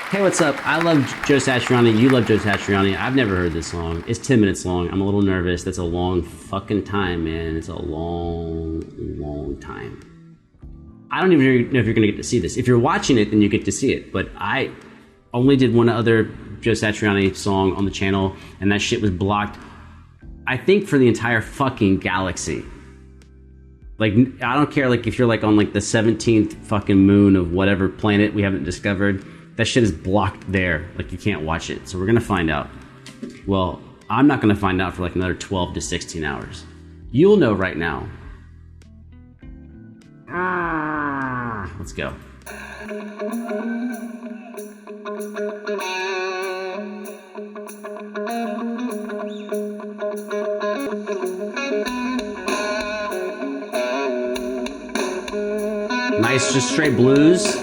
Hey, what's up? I love Joe Satriani. You love Joe Satriani. I've never heard this song. It's 10 minutes long. I'm a little nervous. That's a long fucking time, man. It's a long, long time. I don't even know if you're going to get to see this. If you're watching it, then you get to see it. But I only did one other Joe Satriani song on the channel, and that shit was blocked, I think, for the entire fucking galaxy. Like, I don't care, like, if you're, like, on, like, the 17th fucking moon of whatever planet we haven't discovered. That shit is blocked there. Like, you can't watch it. So we're gonna find out. Well, I'm not gonna find out for like another 12 to 16 hours. You'll know right now. Let's go. Nice, just straight blues.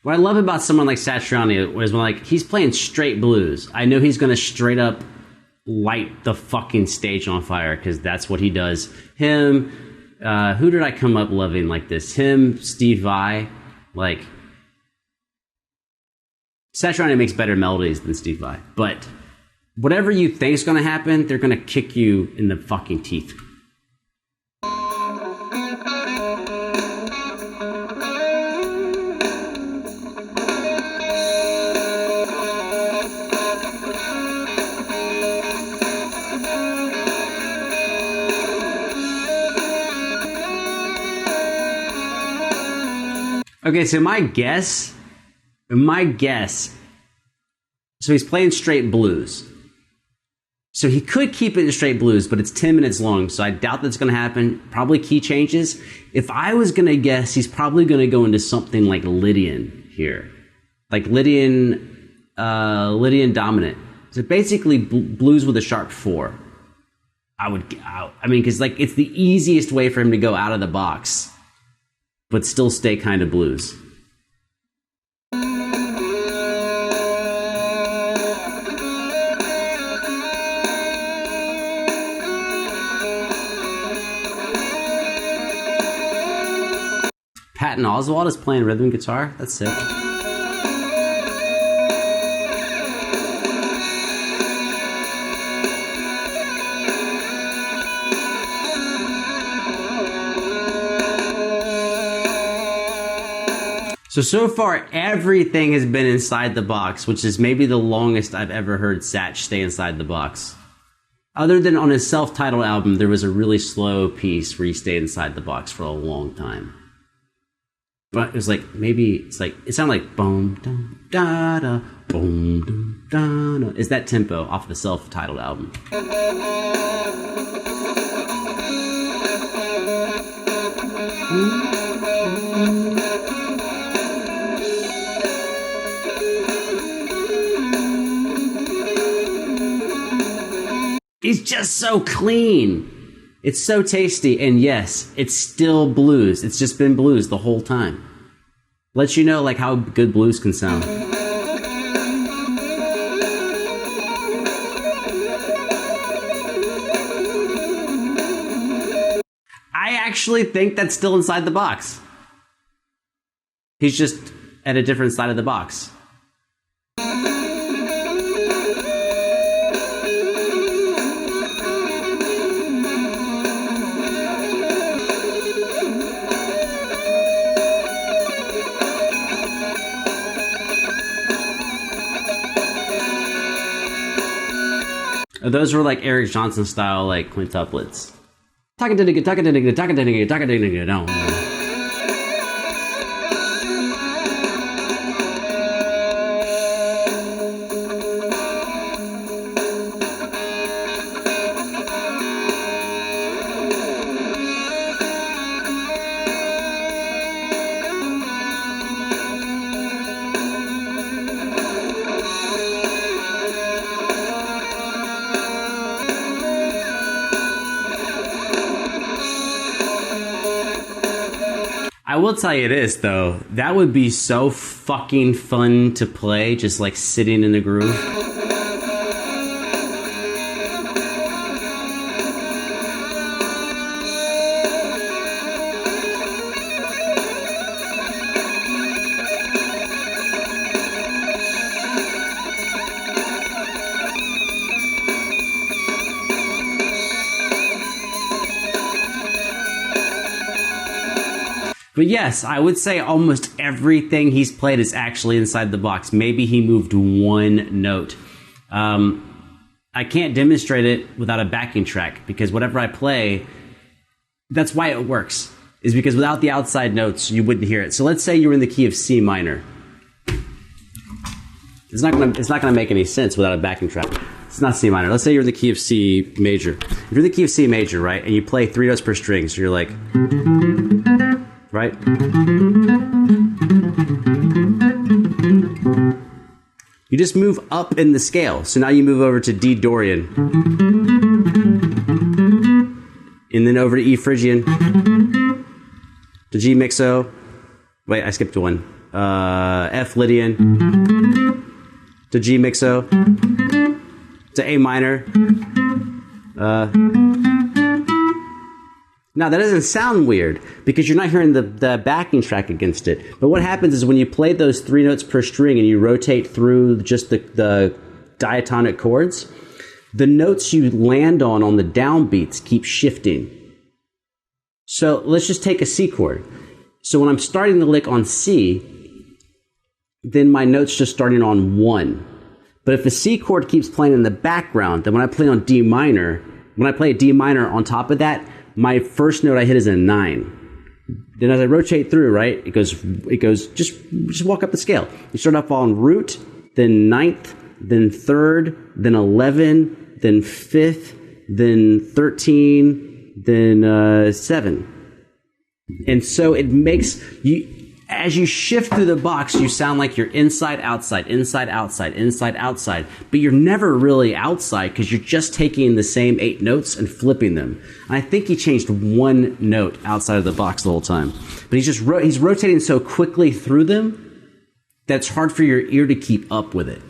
What I love about someone like Satriani is when, like, he's playing straight blues. I know he's gonna straight up light the fucking stage on fire, because that's what he does. Him, who did I come up loving like this? Him, Steve Vai. Like, Satriani makes better melodies than Steve Vai. But whatever you think is gonna happen, they're gonna kick you in the fucking teeth. Okay, so my guess, so he's playing straight blues. So he could keep it in straight blues, but it's 10 minutes long, so I doubt that's going to happen. Probably key changes. If I was going to guess, he's probably going to go into something like Lydian here. Like Lydian dominant. So basically blues with a sharp 4. I mean, because, like, it's the easiest way for him to go out of the box, but still stay kind of blues. Patton Oswalt is playing rhythm guitar. That's sick. So far, everything has been inside the box, which is maybe the longest I've ever heard Satch stay inside the box. Other than on his self-titled album, there was a really slow piece where he stayed inside the box for a long time. But it was like, maybe, it's like, it sounded like boom, dum, da, da, boom, dum, da, da. It's that tempo off the self-titled album. He's just so clean. It's so tasty, and yes, it's still blues. It's just been blues the whole time. Lets you know, like, how good blues can sound. I actually think that's still inside the box. He's just at a different side of the box. Those were like Eric Johnson style, like, quintuplets. I will tell you this, though. That would be so fucking fun to play, just like sitting in the groove. But yes, I would say almost everything he's played is actually inside the box. Maybe he moved one note. I can't demonstrate it without a backing track because whatever I play, that's why it works. Is because without the outside notes, you wouldn't hear it. So let's say you were in the key of C minor. It's not gonna make any sense without a backing track. It's not C minor. Let's say you're in the key of C major. If you're in the key of C major, right, and you play 3 notes per string, so you're like, right? You just move up in the scale. So now you move over to D Dorian. And then over to E Phrygian. To G Mixo. Wait, I skipped one. F Lydian. To G Mixo. To A minor. Now, that doesn't sound weird because you're not hearing the backing track against it. But what happens is when you play those 3 notes per string and you rotate through just the diatonic chords, the notes you land on the downbeats keep shifting. So let's just take a C chord. So when I'm starting the lick on C, then my note's just starting on 1. But if the C chord keeps playing in the background, then when I play on D minor, when I play a D minor on top of that, my first note I hit is a 9. Then as I rotate through, right, it goes, just walk up the scale. You start off on root, then 9th, then 3rd, then 11, then 5th, then 13, then 7. And so it makes you, as you shift through the box, you sound like you're inside, outside, inside, outside, inside, outside. But you're never really outside because you're just taking the same 8 notes and flipping them. And I think he changed 1 note outside of the box the whole time. But he's rotating so quickly through them that it's hard for your ear to keep up with it.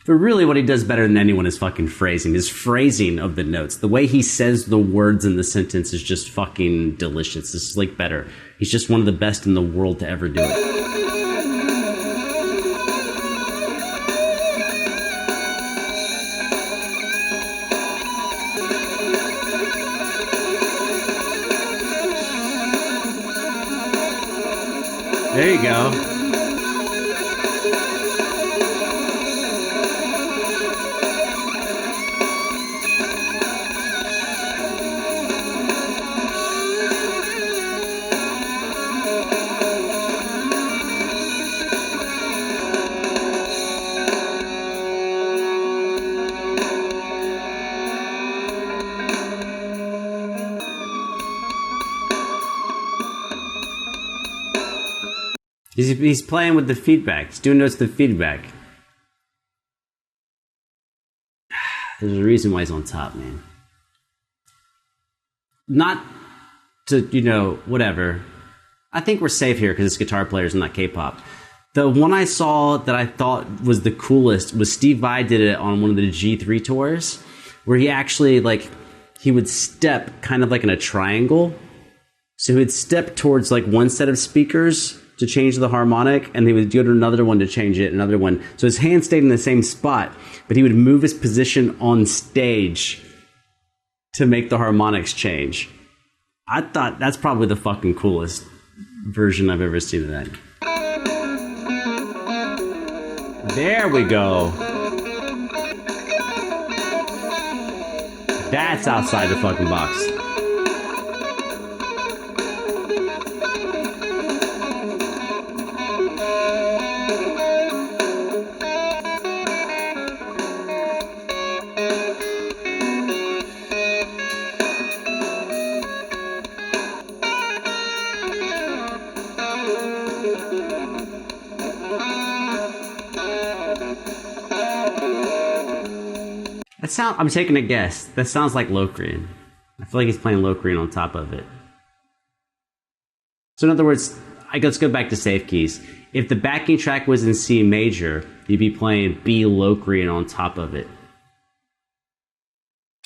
But really what he does better than anyone is fucking phrasing. His phrasing of the notes. The way he says the words in the sentence is just fucking delicious. This is like better. He's just one of the best in the world to ever do it. There you go. He's playing with the feedback. He's doing notes to the feedback. There's a reason why he's on top, man. Not to, whatever. I think we're safe here because it's guitar players and not K-pop. The one I saw that I thought was the coolest was Steve Vai did it on one of the G3 tours, where he actually, he would step kind of like in a triangle. So he would step towards, one set of speakers to change the harmonic, and he would go to another one to change it, another one. So his hand stayed in the same spot, but he would move his position on stage to make the harmonics change. I thought that's probably the fucking coolest version I've ever seen of that. There we go. That's outside the fucking box. I'm taking a guess. That sounds like Locrian. I feel like he's playing Locrian on top of it. So in other words, let's go back to safe keys. If the backing track was in C major, you'd be playing B Locrian on top of it.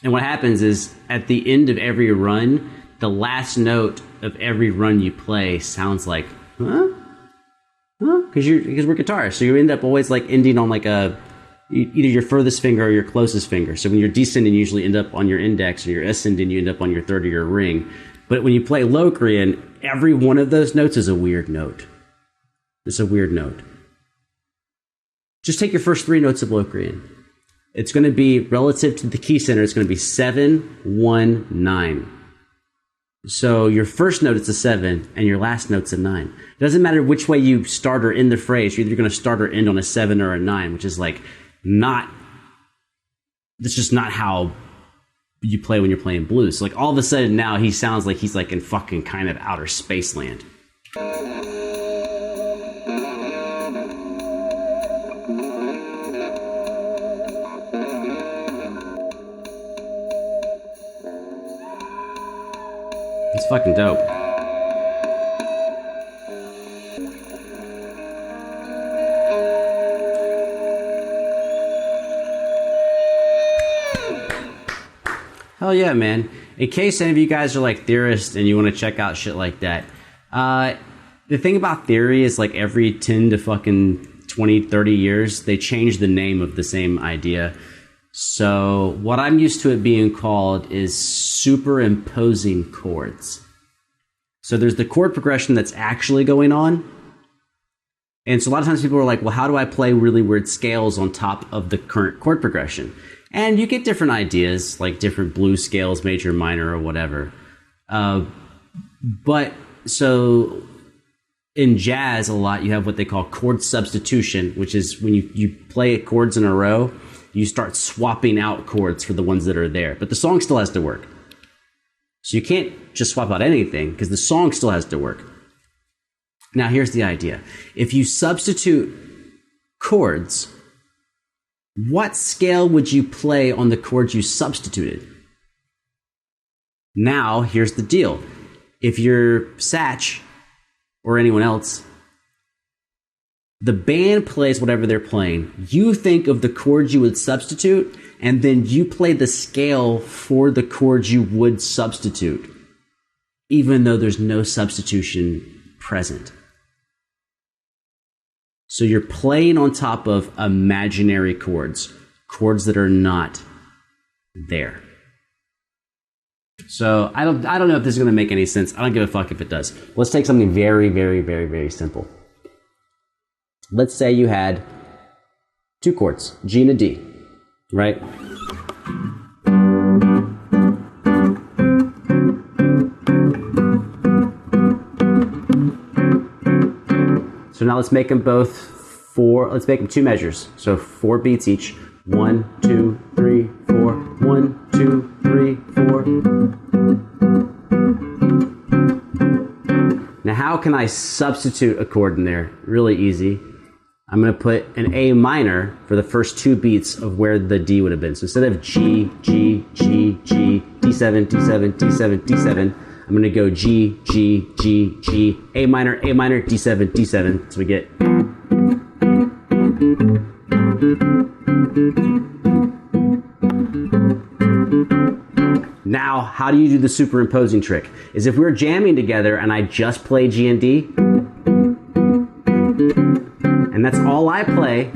And what happens is, at the end of every run, the last note of every run you play sounds like, huh? Because we're guitarists, so you end up always ending on a either your furthest finger or your closest finger. So when you're descending, you usually end up on your index, or you're ascending, you end up on your third or your ring. But when you play Locrian, every one of those notes is a weird note. It's a weird note. Just take your first 3 notes of Locrian. It's going to be, relative to the key center, it's going to be 7, 1, 9. So your first note is a 7, and your last note's a 9. It doesn't matter which way you start or end the phrase. You're either going to start or end on a 7 or a 9, which is like not... That's just not how you play when you're playing blues. So like all of a sudden now he sounds like he's like in fucking kind of outer space land. It's fucking dope. Hell yeah, man. In case any of you guys are like theorists and you want to check out shit like that, the thing about theory is like every 10 to fucking 20, 30 years, they change the name of the same idea. So what I'm used to it being called is superimposing chords. So there's the chord progression that's actually going on. And so a lot of times people are like, well, how do I play really weird scales on top of the current chord progression? And you get different ideas, like different blues scales, major, minor, or whatever. But so in jazz, a lot, you have what they call chord substitution, which is when you play chords in a row, you start swapping out chords for the ones that are there. But the song still has to work. So you can't just swap out anything because the song still has to work. Now, here's the idea. If you substitute chords, what scale would you play on the chords you substituted? Now, here's the deal. If you're Satch or anyone else, the band plays whatever they're playing. You think of the chords you would substitute, and then you play the scale for the chords you would substitute, even though there's no substitution present. So you're playing on top of imaginary chords, chords that are not there. So I don't know if this is going to make any sense. I don't give a fuck if it does. Let's take something very, very, very, very simple. Let's say you had 2 chords, G and a D, right? So now let's make them both 4, let's make them 2 measures. So 4 beats each. 1, 2, 3, 4. 1, 2, 3, 4. Now how can I substitute a chord in there? Really easy. I'm going to put an A minor for the first 2 beats of where the D would have been. So instead of G, G, G, G, D7, D7, D7, D7, I'm going to go G, G, G, G, A minor, D7, D7. So we get... Now, how do you do the superimposing trick? Is if we're jamming together and I just play G and D, and that's all I play,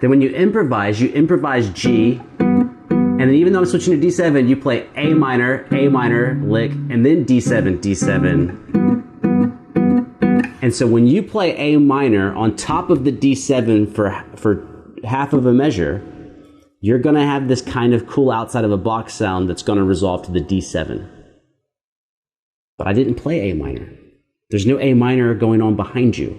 then when you improvise G, and then even though I'm switching to D7, you play A minor, lick, and then D7, D7. And so when you play A minor on top of the D7 for half of a measure, you're going to have this kind of cool outside of a box sound that's going to resolve to the D7. But I didn't play A minor. There's no A minor going on behind you.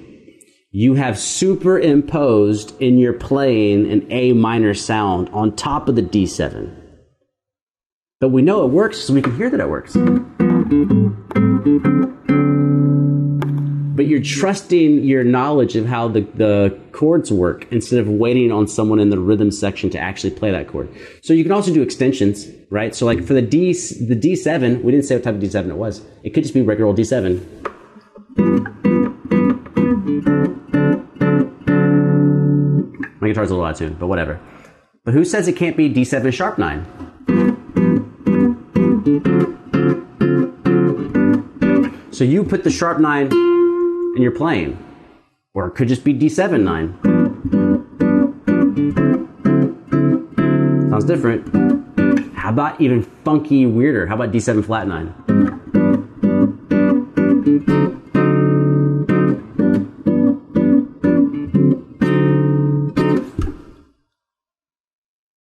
You have superimposed in your playing an A minor sound on top of the D7. But we know it works, so we can hear that it works. But you're trusting your knowledge of how the chords work instead of waiting on someone in the rhythm section to actually play that chord. So you can also do extensions, right? So like for the D7, we didn't say what type of D7 it was. It could just be regular old D7. My guitar's a little out of tune, but whatever. But who says it can't be D7 sharp 9? So you put the sharp 9 and you're playing. Or it could just be D7 9. Sounds different. How about even funky weirder? How about D7 flat 9?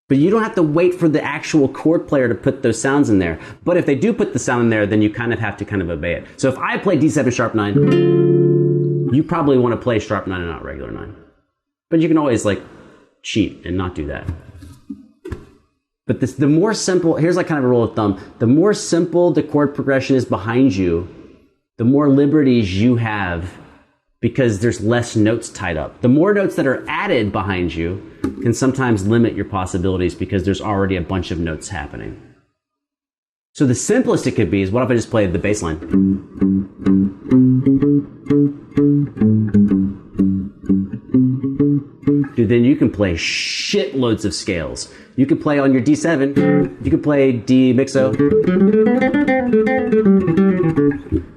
But you don't have to wait for the actual chord player to put those sounds in there. But if they do put the sound in there, then you kind of have to kind of obey it. So if I play D7 sharp 9, you probably want to play sharp 9 and not regular 9. But you can always like cheat and not do that. But the more simple, here's like kind of a rule of thumb, the more simple the chord progression is behind you, the more liberties you have because there's less notes tied up. The more notes that are added behind you can sometimes limit your possibilities because there's already a bunch of notes happening. So the simplest it could be is, what if I just played the bass line? Dude, then you can play shitloads of scales. You could play on your D7, you could play D mixo.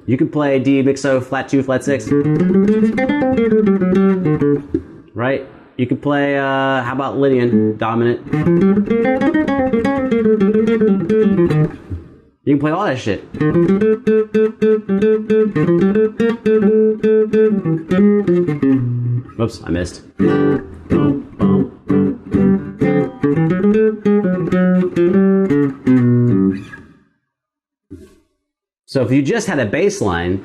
You could play D mixo flat 2, flat 6. Right? You could play, how about Lydian, dominant? You can play all that shit. Whoops, I missed. So if you just had a bass line,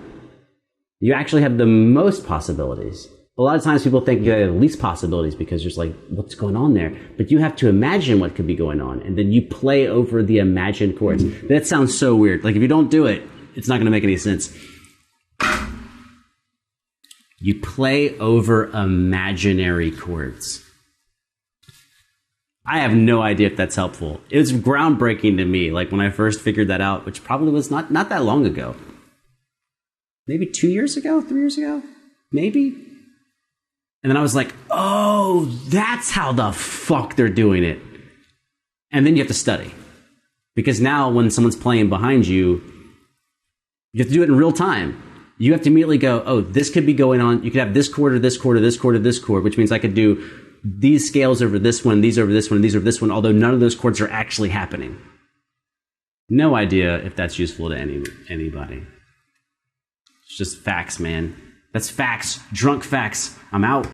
you actually have the most possibilities. A lot of times people think you have the least possibilities because there's like, what's going on there? But you have to imagine what could be going on, and then you play over the imagined chords. That sounds so weird. Like if you don't do it, it's not going to make any sense. You play over imaginary chords. I have no idea if that's helpful. It was groundbreaking to me, like when I first figured that out, which probably was not that long ago. Maybe 2 years ago, 3 years ago, maybe. And then I was like, oh, that's how the fuck they're doing it. And then you have to study. Because now when someone's playing behind you, you have to do it in real time. You have to immediately go, oh, this could be going on. You could have this chord or this chord or this chord or this chord, which means I could do these scales over this one, these over this one, these over this one, although none of those chords are actually happening. No idea if that's useful to anybody. It's just facts, man. That's facts. Drunk facts. I'm out.